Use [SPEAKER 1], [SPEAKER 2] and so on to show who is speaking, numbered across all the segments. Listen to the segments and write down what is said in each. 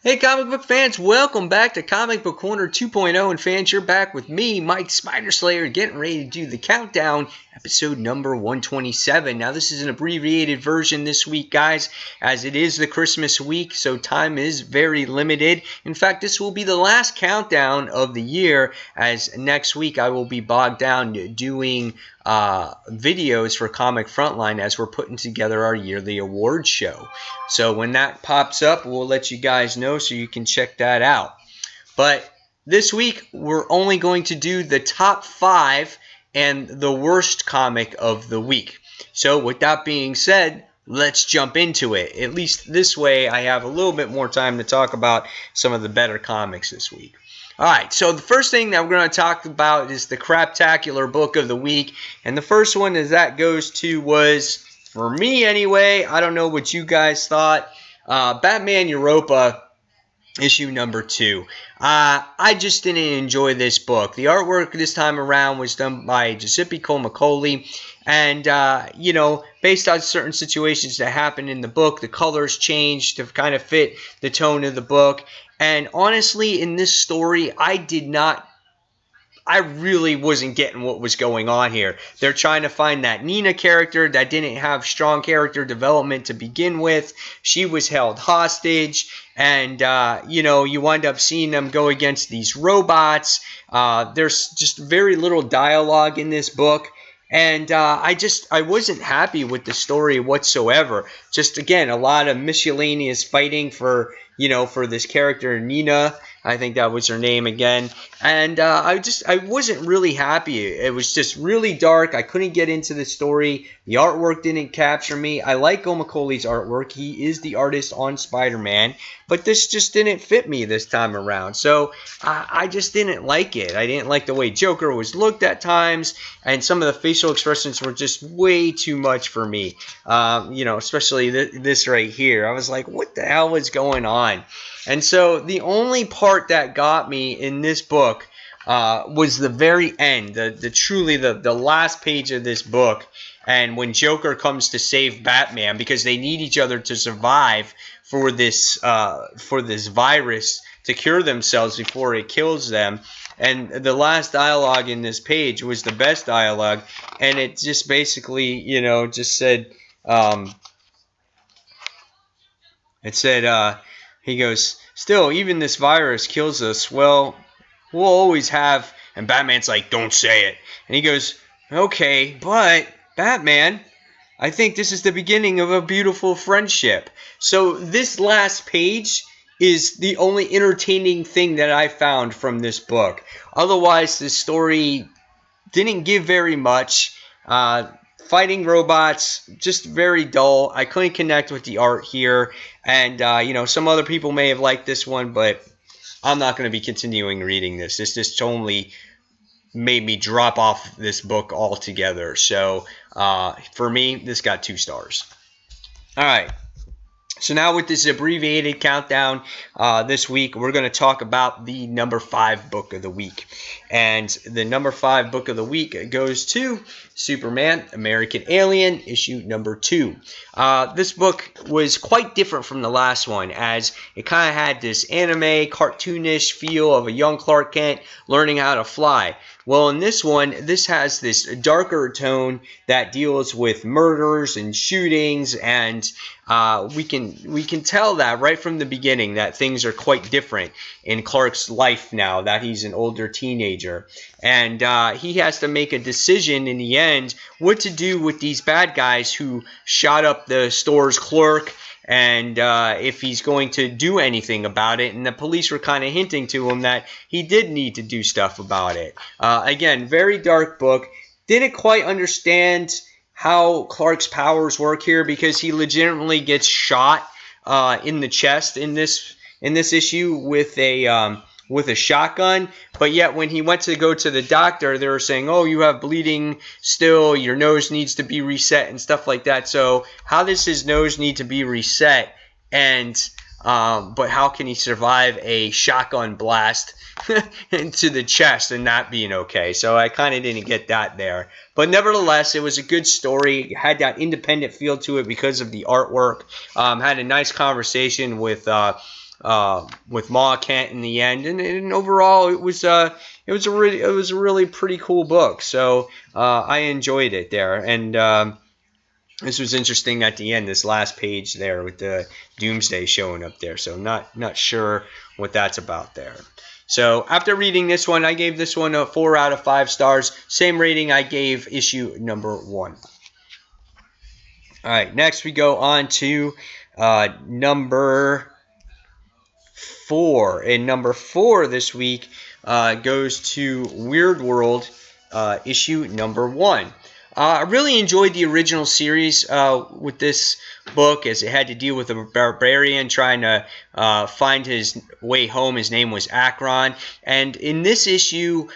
[SPEAKER 1] Hey comic book fans, welcome back to Comic Book Corner 2.0, and fans, you're back with me, Mike Spider Slayer, getting ready to do the countdown, episode number 127. Now this is an abbreviated version this week, guys, as it is the Christmas week, so time is very limited. In fact, this will be the last countdown of the year, as next week I will be bogged down doing videos for Comic Frontline as we're putting together our yearly awards show. So when that pops up, we'll let you guys know so you can check that out. But this week, we're only going to do the top 5 and the worst comic of the week. So with that being said, let's jump into it. At least this way, I have a little bit more time to talk about some of the better comics this week. Alright, so the first thing that we're going to talk about is the Craptacular book of the week. And the first one that goes to was, for me anyway, I don't know what you guys thought, Batman Europa issue number 2. I just didn't enjoy this book. The artwork this time around was done by Giuseppe Comicoli, and based on certain situations that happened in the book, the colors changed to kind of fit the tone of the book. And honestly, in this story, I really wasn't getting what was going on here. They're trying to find that Nina character that didn't have strong character development to begin with. She was held hostage, and you wind up seeing them go against these robots. There's just very little dialogue in this book. And I wasn't happy with the story whatsoever. Just, again, a lot of miscellaneous fighting for this character, Nina. I think that was her name again. And I wasn't really happy. It was just really dark. I couldn't get into the story. The artwork didn't capture me. I like Comicoli's artwork. He is the artist on Spider-Man. But this just didn't fit me this time around. So I just didn't like it. I didn't like the way Joker was looked at times. And some of the facial expressions were just way too much for me. Especially this right here. I was like, what the hell is going on? And so the only part that got me in this book was the very end, the last page of this book. And when Joker comes to save Batman, because they need each other to survive for this virus to cure themselves before it kills them. And the last dialogue in this page was the best dialogue, and it just basically, just said, he goes, still, even this virus kills us. Well, we'll always have. And Batman's like, don't say it. And he goes, okay, but Batman, I think this is the beginning of a beautiful friendship. So this last page is the only entertaining thing that I found from this book. Otherwise, the story didn't give very much. Fighting robots, just very dull. I couldn't connect with the art here. And, some other people may have liked this one, but I'm not going to be continuing reading this. This just only made me drop off this book altogether. So, for me, this got 2 stars. All right. So now with this abbreviated countdown this week, we're going to talk about the number 5 book of the week. And the number 5 book of the week goes to Superman, American Alien, issue number 2. This book was quite different from the last one, as it kind of had this anime, cartoonish feel of a young Clark Kent learning how to fly. Well, in this one, this has this darker tone that deals with murders and shootings, and we can tell that right from the beginning that things are quite different in Clark's life now that he's an older teenager. And he has to make a decision in the end what to do with these bad guys who shot up the store's clerk, and if he's going to do anything about it. And the police were kind of hinting to him that he did need to do stuff about it. Again, very dark book. Didn't quite understand how Clark's powers work here, because he legitimately gets shot in the chest in this issue with a shotgun. But yet when he went to go to the doctor, they were saying, oh, you have bleeding still, your nose needs to be reset and stuff like that. So how does his nose need to be reset? And but how can he survive a shotgun blast into the chest and not being okay? So I kind of didn't get that there. But nevertheless, it was a good story. It had that independent feel to it because of the artwork. Had a nice conversation with with Ma Kent in the end, and overall it was a really pretty cool book. So I enjoyed it there, and this was interesting at the end. This last page there with the Doomsday showing up there. So not sure what that's about there. So after reading this one, I gave this one a 4 out of 5 stars. Same rating I gave issue number 1. All right, next we go on to number 4. And number 4 this week goes to Weird World issue number 1. I really enjoyed the original series with this book, as it had to deal with a barbarian trying to find his way home. His name was Akron. And in this issue,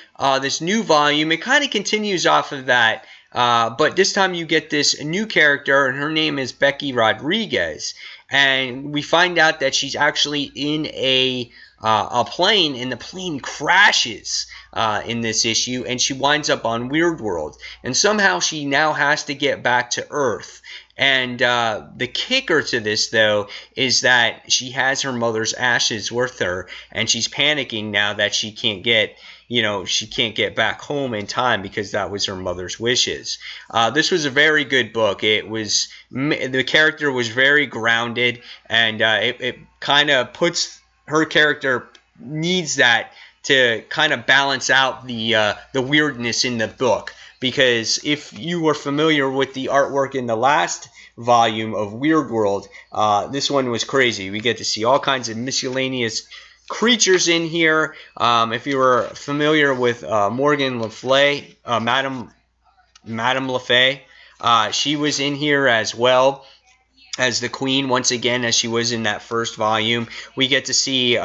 [SPEAKER 1] this new volume, it kind of continues off of that. But this time you get this new character, and her name is Becky Rodriguez. And we find out that she's actually in a plane, and the plane crashes in this issue, and she winds up on Weird World. And somehow she now has to get back to Earth. And the kicker to this, though, is that she has her mother's ashes with her, and she's panicking now that she can't get back home in time because that was her mother's wishes. This was a very good book. The character was very grounded, and it kind of puts her character needs that to kind of balance out the weirdness in the book. Because if you were familiar with the artwork in the last volume of Weird World, this one was crazy. We get to see all kinds of miscellaneous creatures in here. If you were familiar with Morgan Le Fay, Madame Le Fay, she was in here as well as the Queen once again, as she was in that first volume. We get to see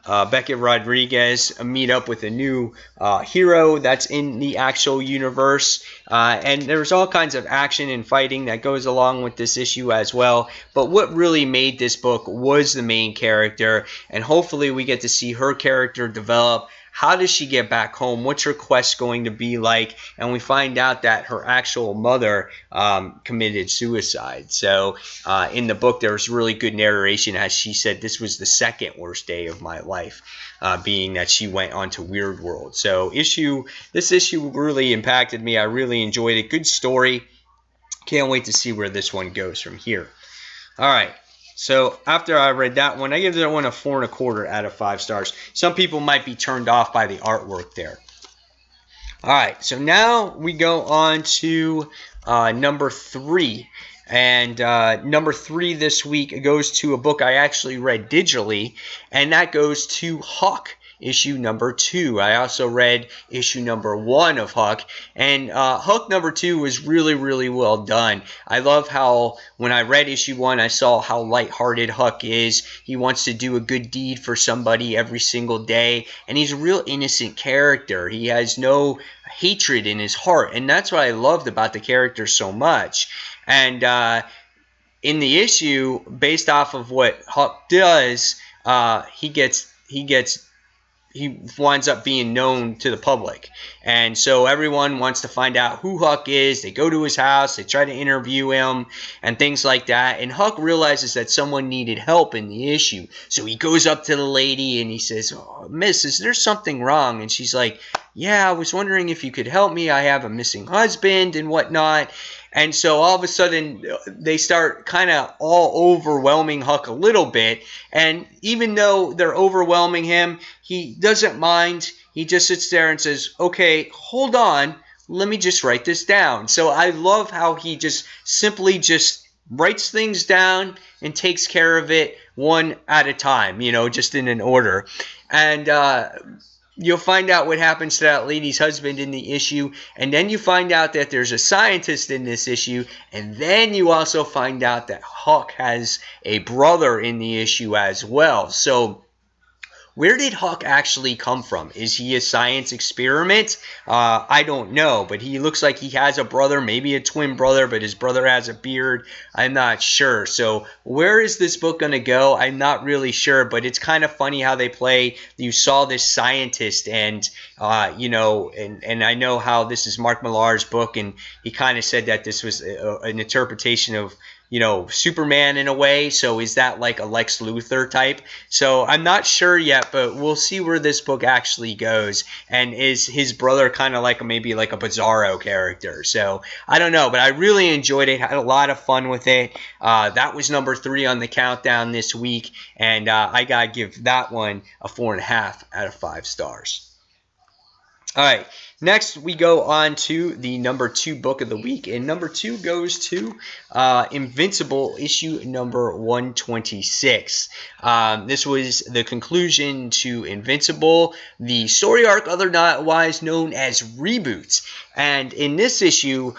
[SPEAKER 1] Becky Rodriguez meet up with a new hero that's in the actual universe. And there's all kinds of action and fighting that goes along with this issue as well. But what really made this book was the main character. And hopefully we get to see her character develop. How does she get back home? What's her quest going to be like? And we find out that her actual mother committed suicide. So in the book, there was really good narration, as she said, this was the second worst day of my life, being that she went on to Weird World. So this issue really impacted me. I really enjoyed it. Good story. Can't wait to see where this one goes from here. All right. So after I read that one, I give that one a 4 1/4 out of 5 stars. Some people might be turned off by the artwork there. All right, so now we go on to number 3. And number 3 this week goes to a book I actually read digitally, and that goes to Huck, issue number 2. I also read issue number 1 of Huck, and Huck number 2 was really, really well done. I love how when I read issue 1, I saw how lighthearted Huck is. He wants to do a good deed for somebody every single day, and he's a real innocent character. He has no hatred in his heart, and that's what I loved about the character so much. And in the issue, based off of what Huck does, he winds up being known to the public. And so everyone wants to find out who Huck is. They go to his house. They try to interview him and things like that. And Huck realizes that someone needed help in the issue. So he goes up to the lady and he says, "Oh, Miss, is there something wrong?" And she's like, "Yeah, I was wondering if you could help me. I have a missing husband and whatnot." And so all of a sudden, they start kind of all overwhelming Huck a little bit. And even though they're overwhelming him, he doesn't mind. He just sits there and says, "Okay, hold on. Let me just write this down." So I love how he just simply just writes things down and takes care of it one at a time, just in an order. And you'll find out what happens to that lady's husband in the issue, and then you find out that there's a scientist in this issue, and then you also find out that Huck has a brother in the issue as well. So where did Huck actually come from? Is he a science experiment? I don't know, but he looks like he has a brother, maybe a twin brother, but his brother has a beard. I'm not sure. So where is this book going to go? I'm not really sure, but it's kind of funny how they play. You saw this scientist, and and I know how this is Mark Millar's book, and he kind of said that this was an interpretation of Superman in a way. So is that like a Lex Luthor type? So I'm not sure yet, but we'll see where this book actually goes. And is his brother kind of like maybe like a Bizarro character? So I don't know, but I really enjoyed it. Had a lot of fun with it. That was number 3 on the countdown this week, and I gotta give that one a 4.5 out of 5 stars. All right, next we go on to the number 2 book of the week, and number 2 goes to Invincible issue number 126. This was the conclusion to Invincible, the story arc otherwise known as Reboots. And in this issue,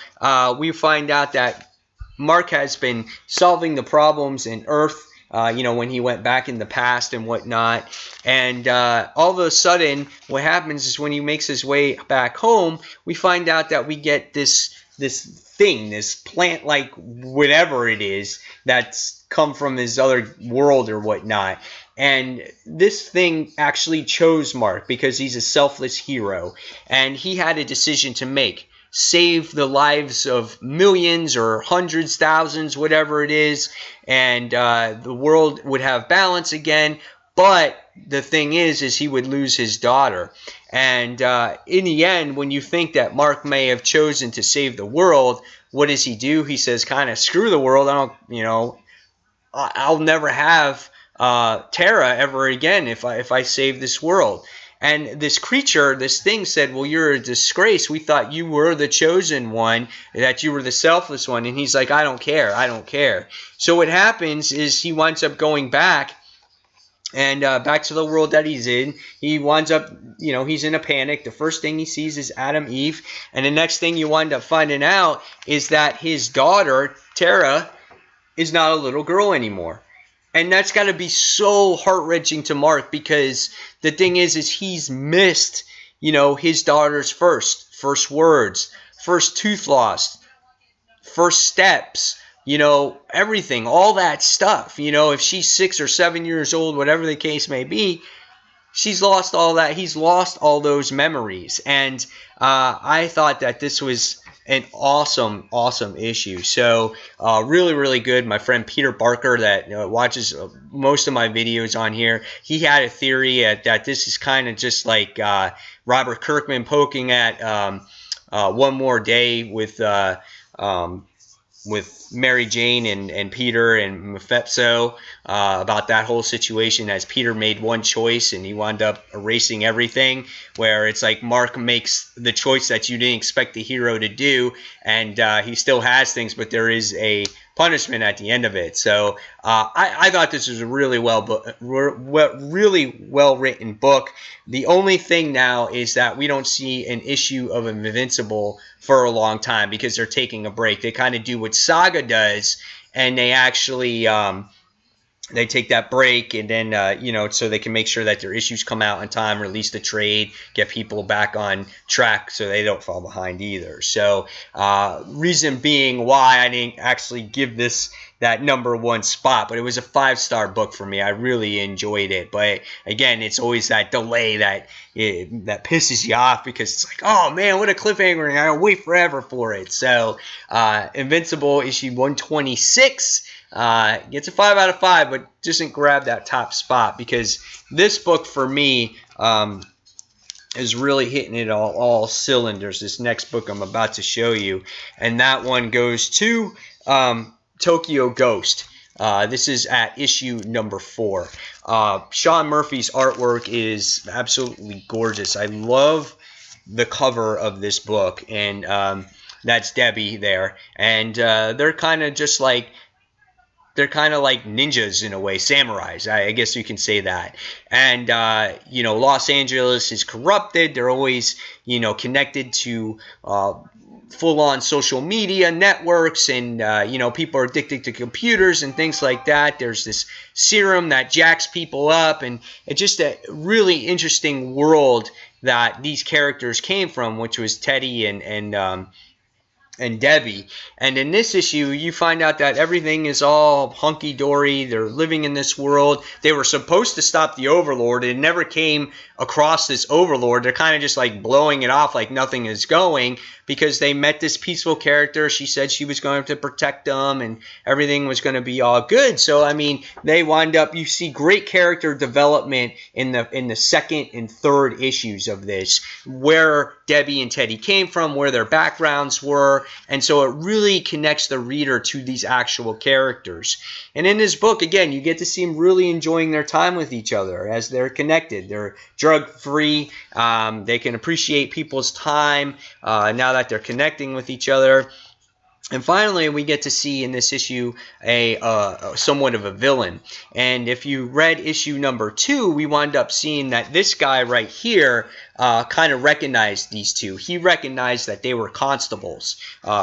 [SPEAKER 1] we find out that Mark has been solving the problems in Earth, when he went back in the past and whatnot. And all of a sudden, what happens is when he makes his way back home, we find out that we get this thing, this plant-like whatever it is that's come from his other world or whatnot. And this thing actually chose Mark because he's a selfless hero. And he had a decision to make. Save the lives of millions or hundreds, thousands, whatever it is, and the world would have balance again. But the thing is he would lose his daughter. And in the end, when you think that Mark may have chosen to save the world, what does he do? He says, kind of, screw the world. I'll never have Tara ever again if I save this world. And this creature, this thing said, well, you're a disgrace. We thought you were the chosen one, that you were the selfless one. And he's like, I don't care. I don't care. So what happens is he winds up going back and back to the world that he's in. He winds up, he's in a panic. The first thing he sees is Adam, Eve. And the next thing you wind up finding out is that his daughter, Tara, is not a little girl anymore. And that's got to be so heart-wrenching to Mark, because the thing is he's missed, his daughter's first words, first tooth loss, first steps, everything, all that stuff. If she's 6 or 7 years old, whatever the case may be, she's lost all that. He's lost all those memories. And I thought that this was an awesome issue. So really, really good. My friend Peter Barker that watches most of my videos on here, he had a theory that this is kind of just like Robert Kirkman poking at One More Day with Mary Jane and Peter and Mephisto about that whole situation, as Peter made one choice and he wound up erasing everything, where it's like Mark makes the choice that you didn't expect the hero to do, and he still has things, but there is a punishment at the end of it. So I thought this was a really really well written book. The only thing now is that we don't see an issue of Invincible for a long time because they're taking a break. They kind of do what Saga does, and they actually they take that break, and then so they can make sure that their issues come out in time, release the trade, get people back on track so they don't fall behind either. So reason being why I didn't actually give this that number 1 spot, but it was a 5-star book for me. I really enjoyed it, but again, it's always that delay that pisses you off, because it's like, oh man, what a cliffhanger, and I gotta wait forever for it. So Invincible issue 126 gets a 5 out of 5, but doesn't grab that top spot, because this book for me is really hitting it all cylinders. This next book I'm about to show you, and that one goes to Tokyo Ghost. This is at issue number 4. Sean Murphy's artwork is absolutely gorgeous. I love the cover of this book, and that's Debbie there, and they're kind of just like, they're kind of like ninjas in a way, samurais, I guess you can say that. And Los Angeles is corrupted. They're always connected to full-on social media networks, and people are addicted to computers and things like that. There's this serum that jacks people up, and it's just a really interesting world that these characters came from, which was Teddy and Debbie. And in this issue, you find out that everything is all hunky-dory. They're living in this world. They were supposed to stop the Overlord. It never came across this Overlord. They're kind of just like blowing it off like nothing is going. because they met this peaceful character. She said she was going to protect them and everything was going to be all good. So I mean, they wind up, you see great character development in the second and third issues of this, where Debbie and Teddy came from, where their backgrounds were, and so it really connects the reader to these actual characters. And in this book, again, you get to see them really enjoying their time with each other as they're connected. They're drug-free. They can appreciate people's time now that they're connecting with each other. And finally, we get to see in this issue a somewhat of a villain. And if you read issue number 2, we wind up seeing that this guy right here kind of recognized these two. He recognized that they were constables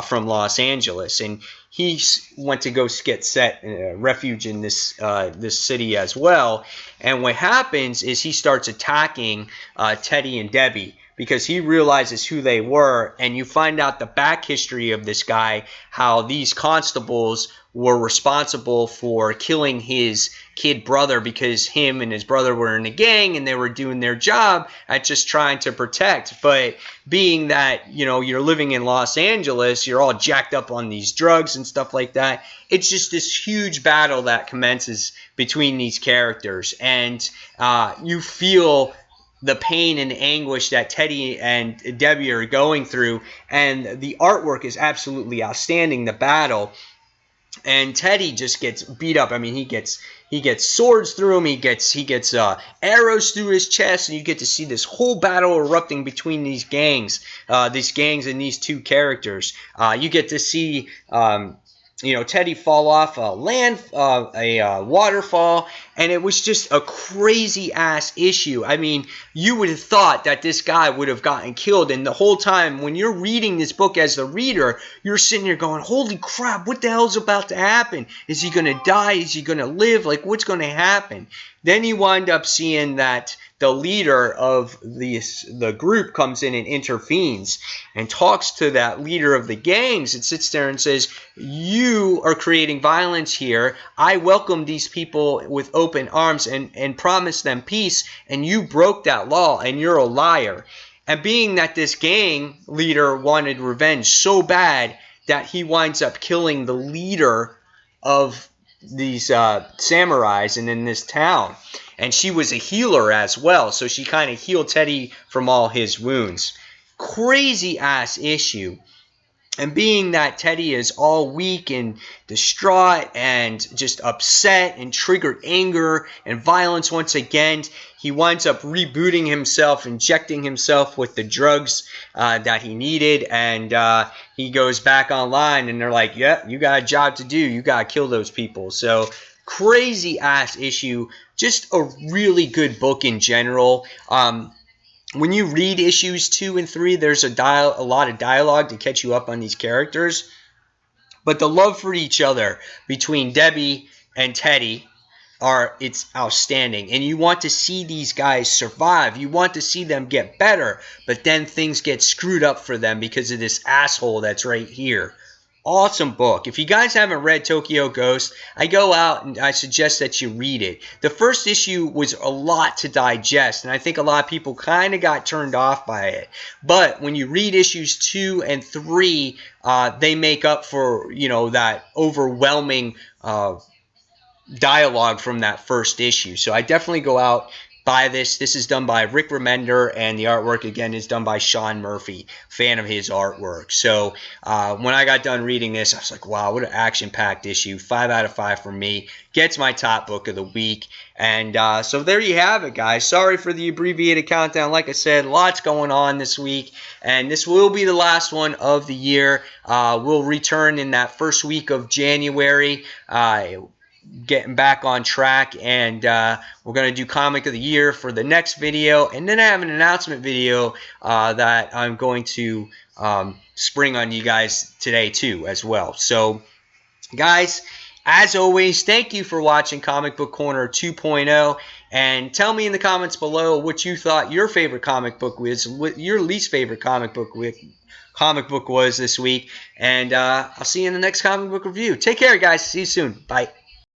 [SPEAKER 1] from Los Angeles, and he went to go get set refuge in this city as well. And what happens is he starts attacking Teddy and Debbie, because he realizes who they were, and you find out the back history of this guy, how these constables were responsible for killing his kid brother because him and his brother were in a gang and they were doing their job at just trying to protect. But being that, you know, you're living in Los Angeles, you're all jacked up on these drugs and stuff like that. It's just this huge battle that commences between these characters, and you feel the pain and anguish that Teddy and Debbie are going through, and the artwork is absolutely outstanding, the battle. And Teddy just gets beat up. I mean, he gets swords through him. He gets arrows through his chest, and you get to see this whole battle erupting between these gangs and these two characters. You get to see Teddy fall off a waterfall, and it was just a crazy ass issue. I mean, you would have thought that this guy would have gotten killed, and the whole time when you're reading this book as the reader, you're sitting there going, holy crap, what the hell's about to happen? Is he going to die? Is he going to live? Like, what's going to happen? Then you wind up seeing that the leader of the group comes in and intervenes and talks to that leader of the gangs and sits there and says, you are creating violence here. I welcome these people with open arms and promised them peace, and you broke that law, and you're a liar. And being that this gang leader wanted revenge so bad that he winds up killing the leader of these samurais and in this town. And she was a healer as well, so she kind of healed Teddy from all his wounds. Crazy ass issue. And being that Teddy is all weak and distraught and just upset and triggered anger and violence once again, he winds up rebooting himself, injecting himself with the drugs that he needed, and he goes back online, and they're like, yeah, you got a job to do. You got to kill those people. So crazy ass issue. Just a really good book in general. When you read issues 2 and 3, there's a lot of dialogue to catch you up on these characters. But the love for each other between Debbie and Teddy it's outstanding. And you want to see these guys survive. You want to see them get better. But then things get screwed up for them because of this asshole that's right here. Awesome book. If you guys haven't read Tokyo Ghost, I go out and I suggest that you read it. The first issue was a lot to digest, and I think a lot of people kind of got turned off by it. But when you read issues 2 and 3, they make up for, that overwhelming dialogue from that first issue. So I definitely go out, buy this. This is done by Rick Remender, and the artwork again is done by Sean Murphy. Fan of his artwork. So when I got done reading this, I was like, wow, what an action-packed issue. 5 out of 5 for me. Gets my top book of the week. And so there you have it, guys. Sorry for the abbreviated countdown. Like I said, lots going on this week, and this will be the last one of the year. We'll return in that first week of January. Getting back on track, and we're going to do comic of the year for the next video, and then I have an announcement video that I'm going to spring on you guys today too as well. So guys, as always, thank you for watching Comic Book Corner 2.0, and tell me in the comments below what you thought your favorite comic book was, what your least favorite comic book was this week, and I'll see you in the next comic book review. Take care, guys. See you soon. Bye.